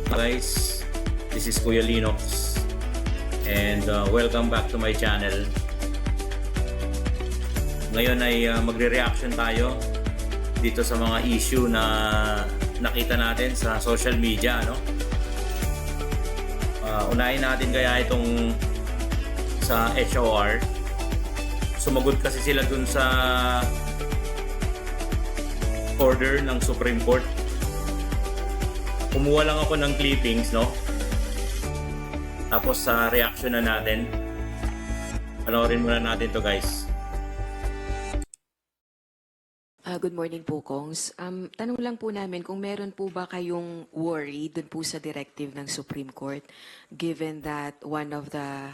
Guys, this is Kuya Linox and welcome back to my channel. Ngayon ay magre-reaction tayo dito sa mga issue na nakita natin sa social media, no? Unahin natin kaya itong sa HOR. Sumagot kasi sila dun sa order ng Supreme Court. Kumuha lang ako ng clippings, no? Tapos sa reaction na natin. Panoorin muna natin to, guys. Good morning po, Kongs. Tanong lang po namin kung meron po ba kayong worry dun po sa directive ng Supreme Court given that one of the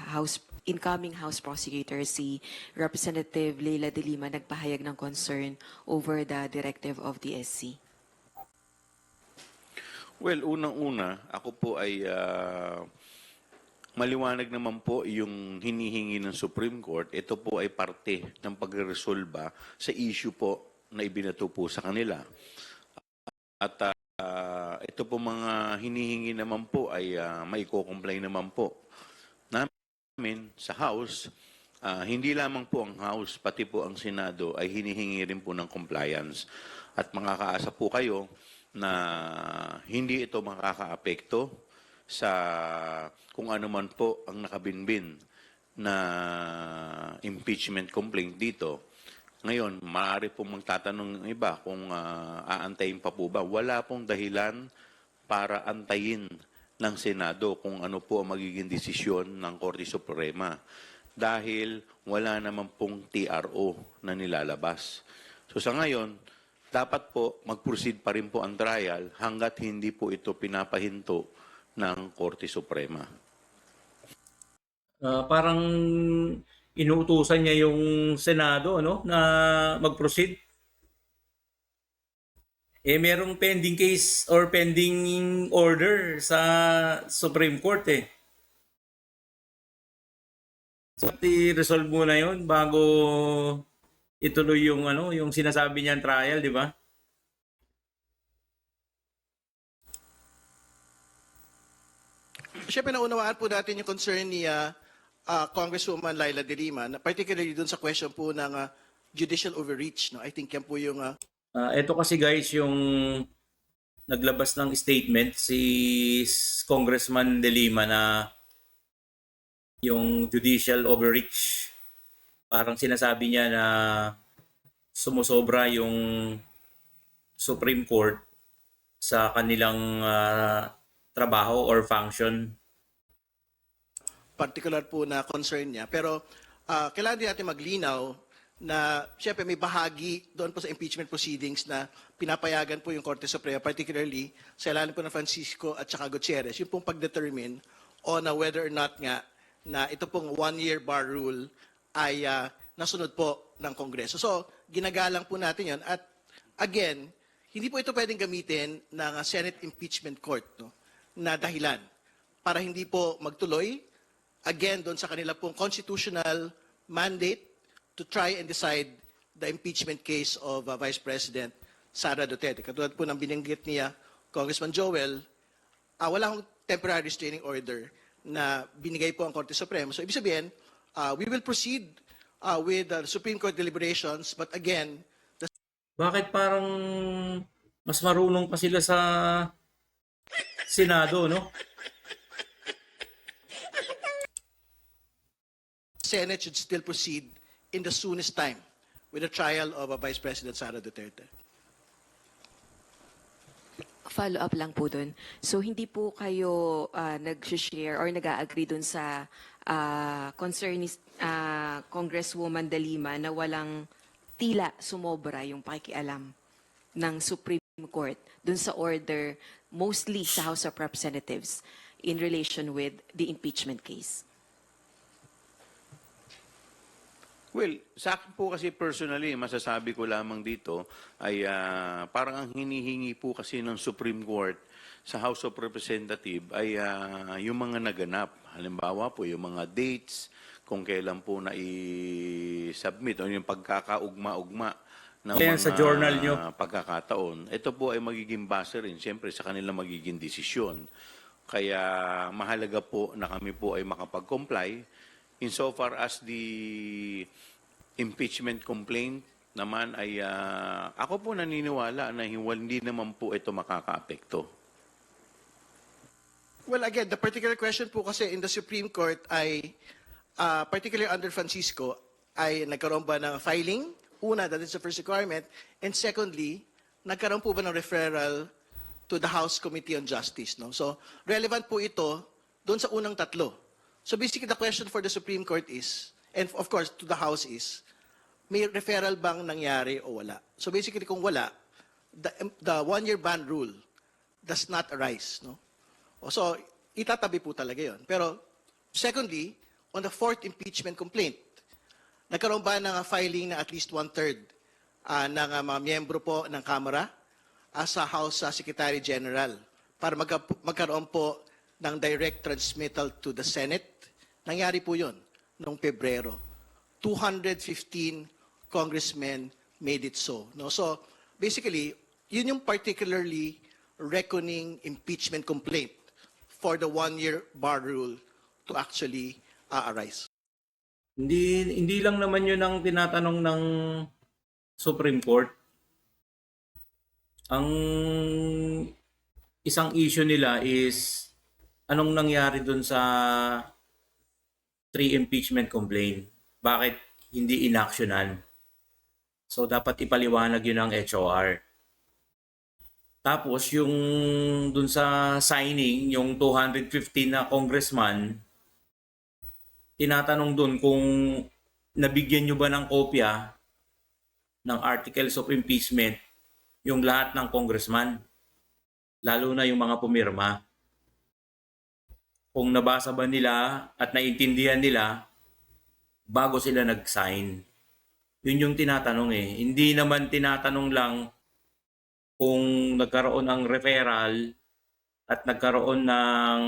incoming House prosecutors, si Representative Leila De Lima, nagpahayag ng concern over the directive of the SC? Well, unang-una, ako po ay maliwanag naman po yung hinihingi ng Supreme Court. Ito po ay parte ng pagresolba sa issue po na ibinato po sa kanila. At ito po mga hinihingi naman po ay maiko-comply naman po namin sa House. Hindi lamang po ang House, pati po ang Senado ay hinihingi rin po ng compliance. At makakaasa po kayo na hindi ito makakaapekto sa kung ano man po ang nakabinbin na impeachment complaint dito. Ngayon, maaari pong magtatanong ng iba kung aantayin pa po ba. Wala pong dahilan para antayin ng Senado kung ano po ang magiging desisyon ng Korte Suprema dahil wala naman pong TRO na nilalabas. So sa ngayon, dapat po mag-proceed pa rin po ang trial hanggat hindi po ito pinapahinto ng Korte Suprema. Parang inuutusan niya yung Senado, no, na mag-proceed. Merong pending case or pending order sa Supreme Court eh. So, i-resolve muna yun bago ituloy yung yung sinasabi niyang trial, di ba? Siyempre, naunawaan po natin yung concern ni Congresswoman Leila De Lima, particularly dun sa question po ng judicial overreach. No? I think yan po yung... Ito kasi guys, yung naglabas ng statement si Congressman De Lima na yung judicial overreach. Parang sinasabi niya na sumusobra yung Supreme Court sa kanilang trabaho or function. Particular po na concern niya. Pero kailangan din natin maglinaw na siyempre may bahagi doon po sa impeachment proceedings na pinapayagan po yung Korte Suprema, particularly sa ilalim po ng Francisco at saka Gutierrez, yung pong pag-determine on whether or not nga na ito pong one-year bar rule ay nasunod po ng Kongreso. So, ginagalang po natin yon. At again, hindi po ito pwedeng gamitin ng Senate Impeachment Court, no, na dahilan para hindi po magtuloy again doon sa kanila pong constitutional mandate to try and decide the impeachment case of Vice President Sara Duterte. Katulad po ng binanggit niya, Congressman Joel, wala akong temporary restraining order na binigay po ang Korte Suprema. So, ibig sabihin, we will proceed with the Supreme Court deliberations, but again, Bakit parang mas marunong pa sila sa Senado, no? Senate should still proceed in the soonest time with the trial of Vice President Sara Duterte. Follow-up lang po dun. So, hindi po kayo nag-share or nag-agree dun sa concern ni Congresswoman De Lima na walang tila sumobra yung pakikialam ng Supreme Court dun sa order mostly sa House of Representatives in relation with the impeachment case? Well, sa akin po kasi personally, masasabi ko lamang dito ay parang ang hinihingi po kasi ng Supreme Court sa House of Representatives ay yung mga naganap. Halimbawa po, yung mga dates, kung kailan po na i-submit o yung pagkakaugma-ugma ng Ayan, mga sa journal nyo. pagkakataon. Ito po ay magiging base rin, siyempre, sa kanilang magiging desisyon. Kaya mahalaga po na kami po ay makapag-comply. Insofar as the impeachment complaint naman ay ako po naniniwala na hindi naman po ito makakaapekto. Well, again, the particular question po kasi in the Supreme Court ay, particularly under Francisco, ay nagkaroon ba ng filing? Una, that is the first requirement. And secondly, nagkaroon po ba ng referral to the House Committee on Justice? No? So, relevant po ito doon sa unang tatlo. So basically, the question for the Supreme Court is, and of course, to the House is, may referral bang nangyari o wala? So basically, kung wala, the one-year ban rule does not arise. No? So, itatabi po talaga yun. Pero, secondly, on the fourth impeachment complaint, nagkaroon ba ng filing na at least one-third ng mga miyembro po ng Kamara sa House Secretary General para magkaroon po ng direct transmittal to the Senate? Nangyari po yun noong Pebrero. 215 congressmen made it so. No? So, basically, yun yung particularly reckoning impeachment complaint for the one-year bar rule to actually arise. Hindi lang naman yun ang tinatanong ng Supreme Court. Ang isang issue nila is anong nangyari dun sa 3 impeachment complaint? Bakit hindi inactionan? So dapat ipaliwanag yun ng HOR. Tapos yung dun sa signing, yung 215 na congressman, tinatanong dun kung nabigyan nyo ba ng kopya ng articles of impeachment yung lahat ng congressman, lalo na yung mga pumirma. Kung nabasa ba nila at naintindihan nila bago sila nag-sign. Yun yung tinatanong eh. Hindi naman tinatanong lang kung nagkaroon ng referral at nagkaroon ng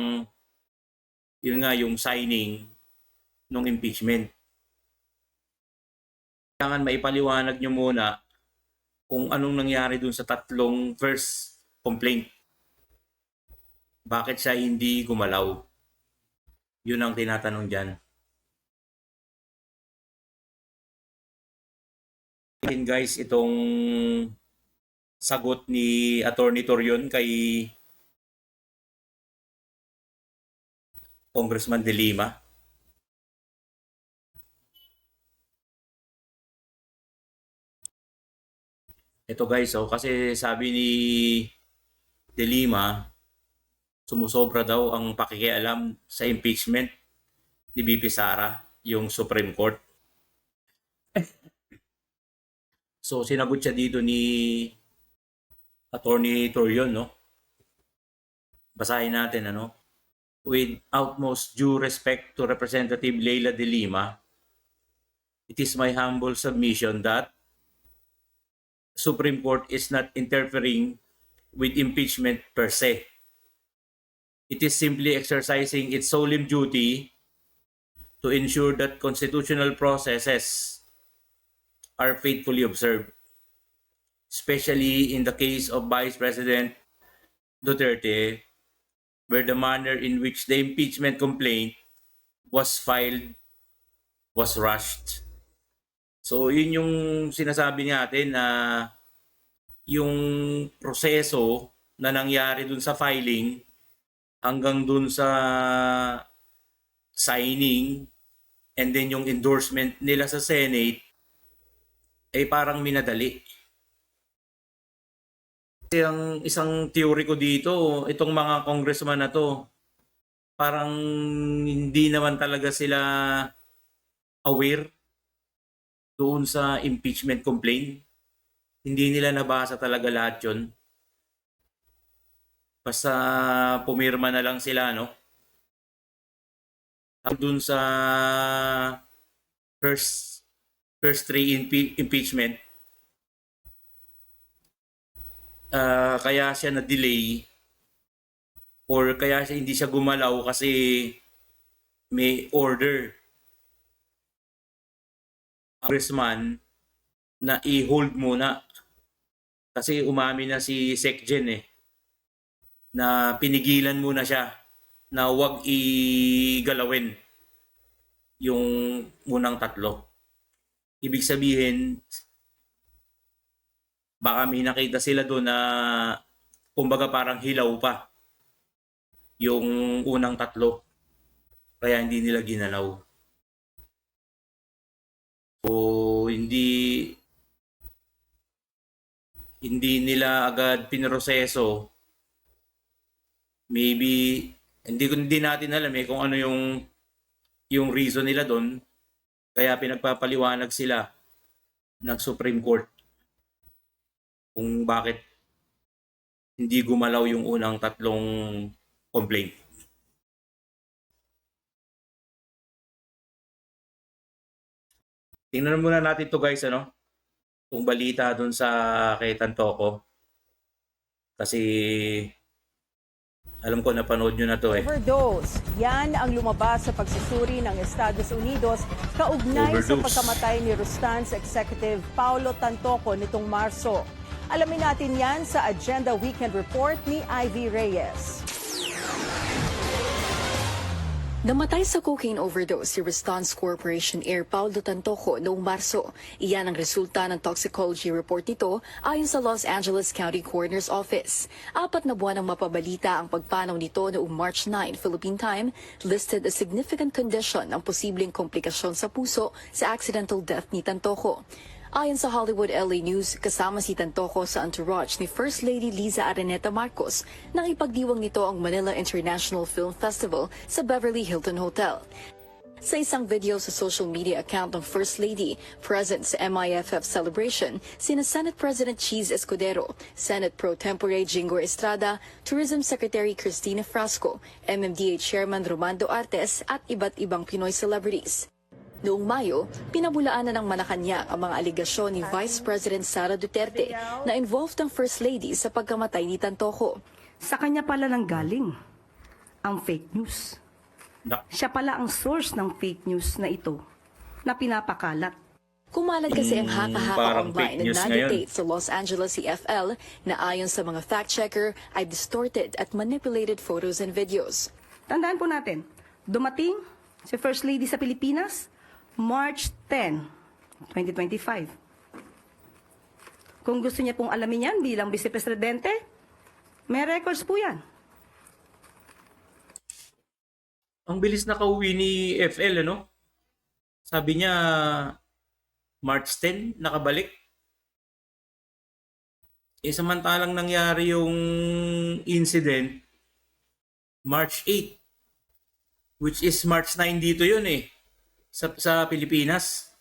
yun nga yung signing ng impeachment. Kailangan maipaliwanag nyo muna kung anong nangyari dun sa tatlong first complaint. Bakit siya hindi gumalaw? Yun ang tinatanong dyan. Guys, itong sagot ni Attorney Torion kay Congressman De Lima. Ito guys, kasi sabi ni De Lima, sumusobra daw ang pakikialam sa impeachment ni VP Sara, yung Supreme Court. So sinagot siya dito ni Attorney Torion, no? Basahin natin, ano? With utmost due respect to Representative Leila De Lima, it is my humble submission that Supreme Court is not interfering with impeachment per se. It is simply exercising its solemn duty to ensure that constitutional processes are faithfully observed, especially in the case of Vice President Duterte, where the manner in which the impeachment complaint was filed was rushed. So yun yung sinasabi natin na yung proseso na nangyari dun sa filing hanggang dun sa signing and then yung endorsement nila sa Senate ay parang minadali. Kasi ang isang theory ko dito, itong mga congressman na to, parang hindi naman talaga sila aware doon sa impeachment complaint. Hindi nila nabasa talaga lahat yun. Basta pumirma na lang sila, no? Doon sa first 3 impeachment, kaya siya na-delay or kaya siya hindi siya gumalaw kasi may order congressman na i-hold muna kasi umamin na si SecGen na pinigilan muna siya na wag igalawin yung unang tatlo. Ibig sabihin, baka may nakita sila doon na kumbaga parang hilaw pa yung unang tatlo. Kaya hindi nila ginalaw. So, hindi nila agad pinroseso. Maybe hindi natin alam kung ano yung reason nila doon. Kaya pinagpapaliwanag sila ng Supreme Court kung bakit hindi gumalaw yung unang tatlong complaint. Tingnan muna natin to guys, itong balita dun sa kay Tantoco. Kasi alam ko napanood nyo na to Overdose. Yan ang lumabas sa pagsusuri ng Estados Unidos kaugnay sa Overdose. pagkamatay ni Rustan's Executive Paulo Tantoco nitong Marso. Alamin natin yan sa Agenda Weekend Report ni Ivy Reyes. Namatay sa cocaine overdose si Restance Corporation Heir Paulo Tantoco noong Marso. Iyan ang resulta ng toxicology report nito ayon sa Los Angeles County Coroner's Office. 4 na buwan ang mapabalita ang pagpanaw nito noong March 9 Philippine time, listed a significant condition ang posibleng komplikasyon sa puso sa accidental death ni Tantoco. Ayon sa Hollywood LA News, kasama si Tantoco sa entourage ni First Lady Liza Araneta Marcos nang ipagdiwang nito ang Manila International Film Festival sa Beverly Hilton Hotel. Sa isang video sa social media account ng First Lady, present sa MIFF celebration, sina Senate President Cheese Escudero, Senate Pro Tempore Jingo Estrada, Tourism Secretary Cristina Frasco, MMDA Chairman Romando Artes at iba't ibang Pinoy celebrities. Noong Mayo, pinabulaan na ng Malacanang ang mga aligasyon ni Vice President Sara Duterte na involved ang First Lady sa pagkamatay ni Tantoco. Sa kanya pala nang galing ang fake news. Siya pala ang source ng fake news na ito na pinapakalat. Kumalat kasi ang haka-haka Parang online fake news na ngayon. nag-dictate sa Los Angeles CFL na ayon sa mga fact-checker ay distorted at manipulated photos and videos. Tandaan po natin, dumating si First Lady sa Pilipinas March 10, 2025. Kung gusto niya pong alamin yan bilang Vice Presidente, may records po yan. Ang bilis na kauwi ni FL, Sabi niya, March 10, nakabalik. Samantalang nangyari yung incident, March 8, which is March 9 dito yun sa Pilipinas.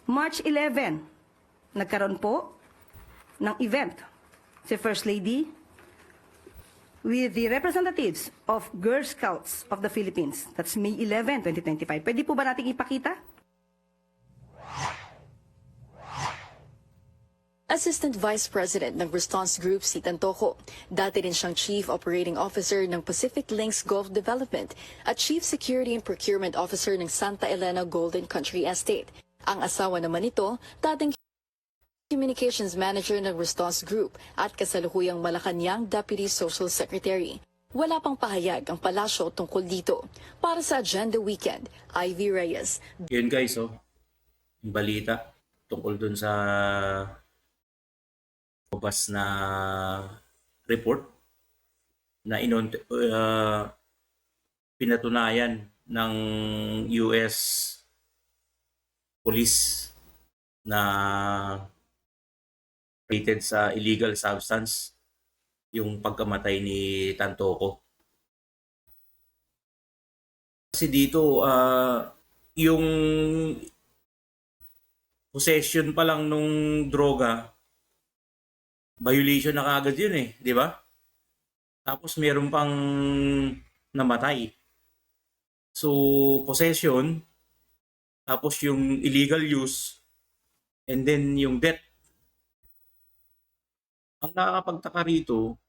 March 11, nagkaroon po ng event si First Lady with the representatives of Girl Scouts of the Philippines. That's May 11, 2025. Pwede po ba nating ipakita? Assistant Vice President ng Response Group si Tantoco. Dati rin siyang Chief Operating Officer ng Pacific Links Gulf Development at Chief Security and Procurement Officer ng Santa Elena Golden Country Estate. Ang asawa naman nito, dating Communications Manager ng Response Group at kasalukuyang Malacanang Deputy Social Secretary. Wala pang pahayag ang palasyo tungkol dito. Para sa Agenda Weekend, Ivy Reyes. Yun guys, yung balita tungkol dun sa bas na report na pinatunayan ng US police na rated sa illegal substance yung pagkamatay ni Tantoco. Kasi dito yung possession pa lang nung droga, violation na kaagad yun di ba? Tapos meron pang namatay. So, possession, tapos yung illegal use, and then yung death. Ang nakakapagtaka rito,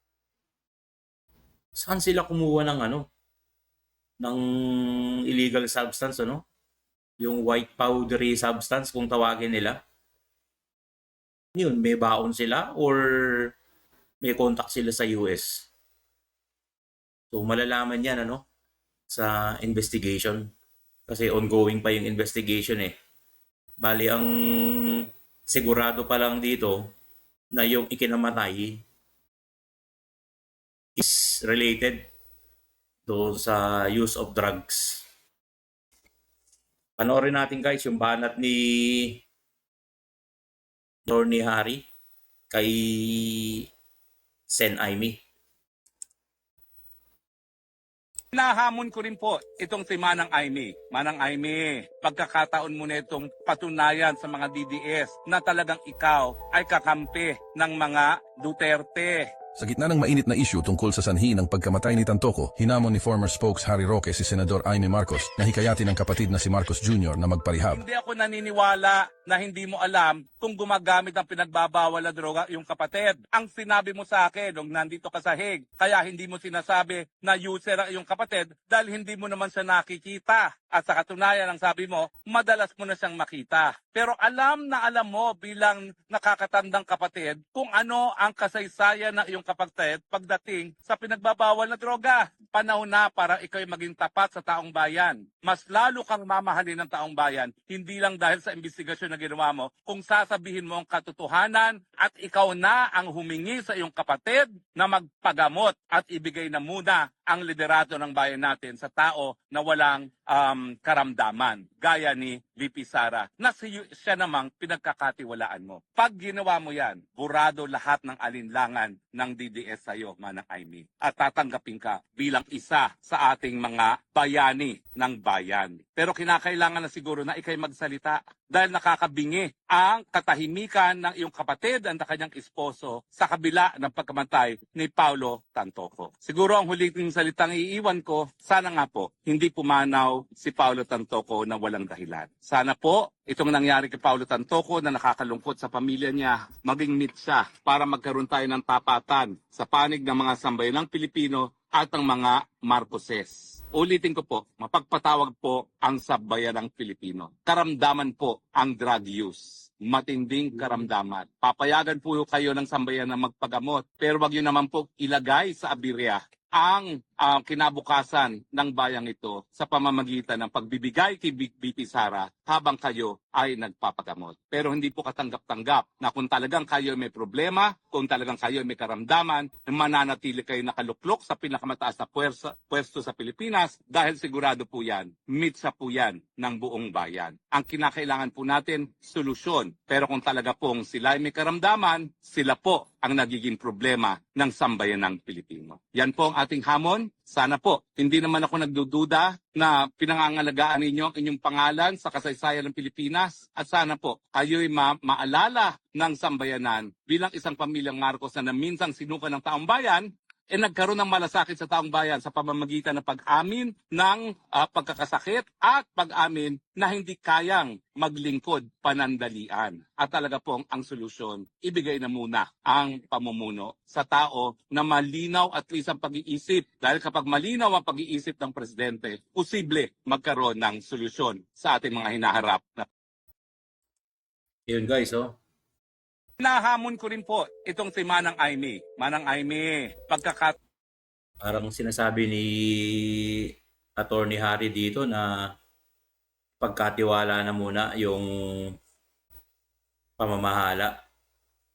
saan sila kumuha ng illegal substance, Yung white powdery substance kung tawagin nila. Yun, may baon sila or may contact sila sa US. So malalaman yan ano sa investigation kasi ongoing pa yung investigation eh. Bali ang sigurado pa lang dito na yung ikinamatay is related do sa use of drugs. Panoorin natin guys yung banat ni Attorney Harry kay Sen Aimee. Hinahamon ko rin po itong si Manang Aimee. Manang Aimee, pagkakataon mo na itong patunayan sa mga DDS na talagang ikaw ay kakampi ng mga Duterte. Sa gitna ng mainit na isyu tungkol sa sanhi ng pagkamatay ni Tantoco, hinamon ni former spokes Harry Roque si Senador Aimee Marcos na hikayatin ng kapatid na si Marcos Jr. na magparehab. Hindi ako naniniwala na hindi mo alam kung gumagamit ng pinagbabawal na droga yung kapatid. Ang sinabi mo sa akin nung nandito ka sa Hague, kaya hindi mo sinasabi na user ang iyong kapatid dahil hindi mo naman siya nakikita. At sa katunayan, ang sabi mo, madalas mo na siyang makita. Pero alam na alam mo bilang nakakatandang kapatid kung ano ang kasaysayan ng iyong kapatid pagdating sa pinagbabawal na droga. Panahon na para ikaw ay maging tapat sa taong bayan. Mas lalo kang mamahalin ng taong bayan, hindi lang dahil sa investigasyon na ginawa mo, kung sasabihin mo ang katotohanan at ikaw na ang humingi sa iyong kapatid na magpagamot at ibigay na muna ang liderato ng bayan natin sa tao na walang karamdaman, gaya ni VP Sara, na siya namang pinagkakatiwalaan mo. Pag ginawa mo yan, burado lahat ng alinlangan ng DDS sa iyo, Manang Aimee. At tatanggapin ka bilang isa sa ating mga bayani ng bayan. Pero kinakailangan na siguro na ikay magsalita dahil nakakabingi ang katahimikan ng iyong kapatid at kanyang esposo sa kabila ng pagkamatay ni Paulo Tantoco. Siguro ang huling salitang iiwan ko, sana nga po, hindi pumanaw si Paulo Tantoco na walang dahilan. Sana po, itong nangyari kay Paulo Tantoco na nakakalungkot sa pamilya niya, maging meet siya para magkaroon tayo ng tapatan sa panig ng mga sambayanang Pilipino at ang mga Marcoses. Ulitin ko po, mapagpatawag po ang sambayanang Pilipino. Karamdaman po ang drug use. Matinding karamdaman. Papayagan po kayo ng sambayan na magpagamot, pero wag yun naman po ilagay sa abirya ang kinabukasan ng bayang ito sa pamamagitan ng pagbibigay kay BP Sara habang kayo ay nagpapagamot. Pero hindi po katanggap-tanggap na kung talagang kayo may problema, kung talagang kayo may karamdaman, mananatili kayo nakaluklok sa pinakamataas na pwesto sa Pilipinas dahil sigurado po yan, mitsa po yan ng buong bayan. Ang kinakailangan po natin, solusyon. Pero kung talaga pong sila ay may karamdaman, sila po ang nagiging problema ng sambayanang Pilipino. Yan po ang ating hamon. Sana po, hindi naman ako nagdududa na pinangangalagaan ninyo ang inyong pangalan sa kasaysayan ng Pilipinas. At sana po, kayo'y maalala ng sambayanan bilang isang pamilyang Marcos na minsang sinuka ng taong bayan, nagkaroon ng malasakit sa taong bayan sa pamamagitan ng pag-amin ng pagkakasakit at pag-amin na hindi kayang maglingkod panandalian. At talaga pong ang solusyon, ibigay na muna ang pamumuno sa tao na malinaw at least ang pag-iisip. Dahil kapag malinaw ang pag-iisip ng presidente, posible magkaroon ng solusyon sa ating mga hinaharap na. Yun guys, oh. Hinahamon ko rin po itong si Manang Aimee. Manang Aimee, Parang sinasabi ni Attorney Harry dito na pagkatiwala na muna yung pamamahala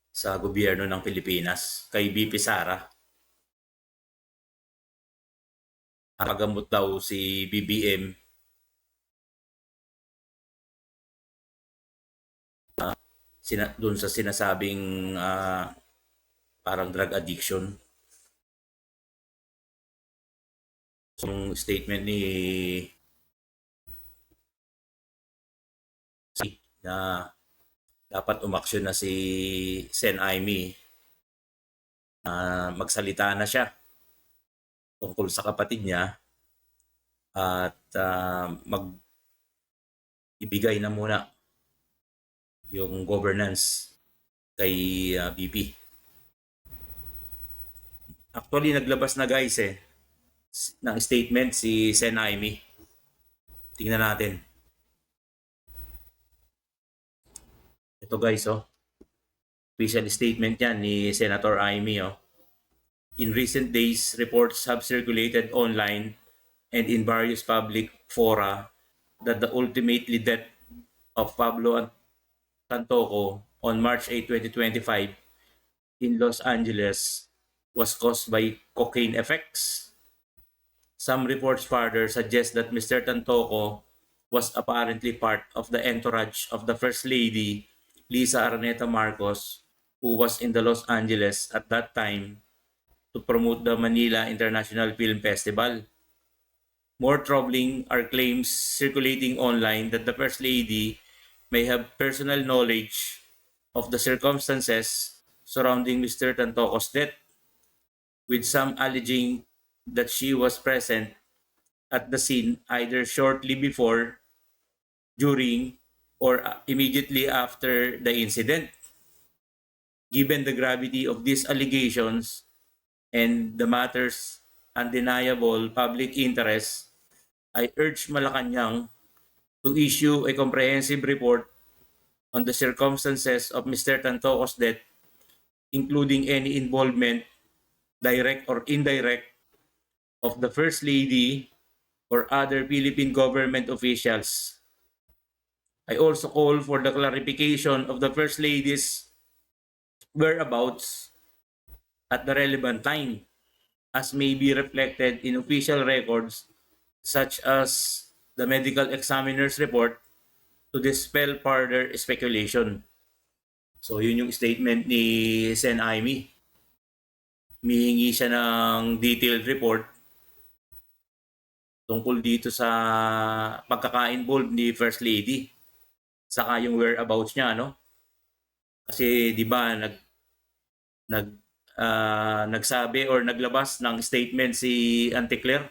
sa gobyerno ng Pilipinas kay BP Sara. Pagamot daw si BBM doon sa sinasabing parang drug addiction. Yung statement ni na dapat umaksyon na si Sen Aimee, magsalita na siya tungkol sa kapatid niya at ibigay na muna yung governance kay BP. Actually, naglabas na guys ng statement si Sen Aimee. Tingnan natin. Ito guys, oh. Official statement yan ni Senator Amy. Oh. In recent days, reports have circulated online and in various public fora that the ultimately death of Pablo Tantoco on March 8, 2025 in Los Angeles was caused by cocaine effects. Some reports further suggest that Mr. Tantoco was apparently part of the entourage of the First Lady, Lisa Araneta Marcos, who was in the Los Angeles at that time to promote the Manila International Film Festival. More troubling are claims circulating online that the First Lady may have personal knowledge of the circumstances surrounding Mr. Tantoco's death, with some alleging that she was present at the scene either shortly before, during, or immediately after the incident. Given the gravity of these allegations and the matter's undeniable public interest, I urge Malacanang to issue a comprehensive report on the circumstances of Mr. Tantoco's death, including any involvement, direct or indirect, of the First Lady or other Philippine government officials. I also call for the clarification of the First Lady's whereabouts at the relevant time, as may be reflected in official records such as the medical examiner's report, to dispel further speculation. So yun yung statement ni Sen. Amy. Humihingi siya ng detailed report tungkol dito sa pagkaka-involved ni First Lady, saka yung whereabouts niya, no? Kasi 'di ba nagsabi or naglabas ng statement si Auntie Claire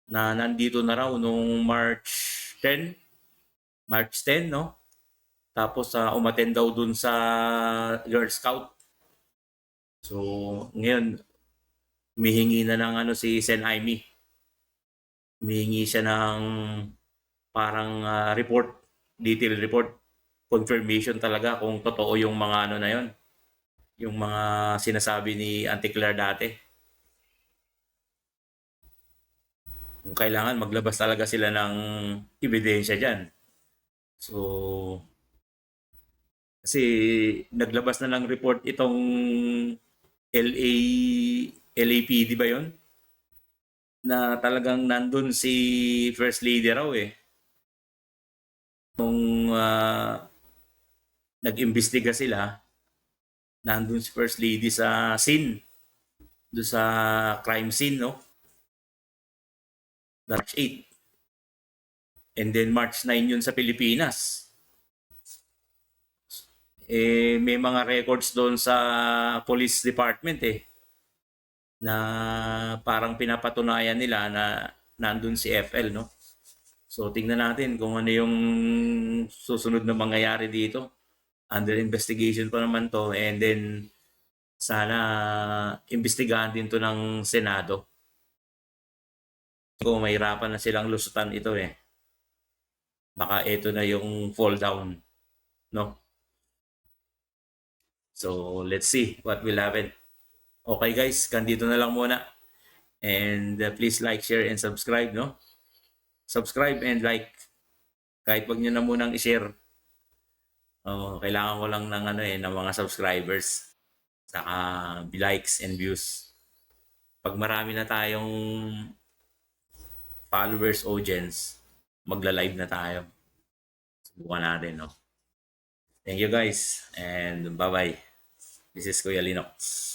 na nandito na raw nung March 10, no? Tapos umattend daw dun sa Girl Scout. So, ngayon humihingi na ng si Sen. Amy. Humihingi siya ng parang report, detailed report, confirmation talaga kung totoo yung mga na yon, yung mga sinasabi ni Auntie Claire dati. Kung kailangan maglabas talaga sila ng ebidensya dyan. So, kasi naglabas na ng report itong LAPD ba yon? Na talagang nandun si First Lady raw Nung nag-imbestiga sila, nandun si First Lady sa scene, doon sa crime scene, no? March 8. And then March 9 yun sa Pilipinas. May mga records doon sa police department na parang pinapatunayan nila na nandun si FL, no? So tingnan natin kung ano yung susunod na mangyayari dito. Under investigation pa naman to, and then sana imbestigahan din to ng Senado. Kung mahirapan na silang lusutan ito baka ito na yung fall down, no? So let's see what will happen. Okay guys, kandito na lang muna. And please like, share, and subscribe, no? Subscribe and like. Kahit wag nyo na munang i-share. Kailangan ko lang ng ng mga subscribers. Saka likes and views. Pag marami na tayong followers, audience, magla-live na tayo. Subukan natin, no? Thank you guys, and bye-bye. This is Kuya Linox.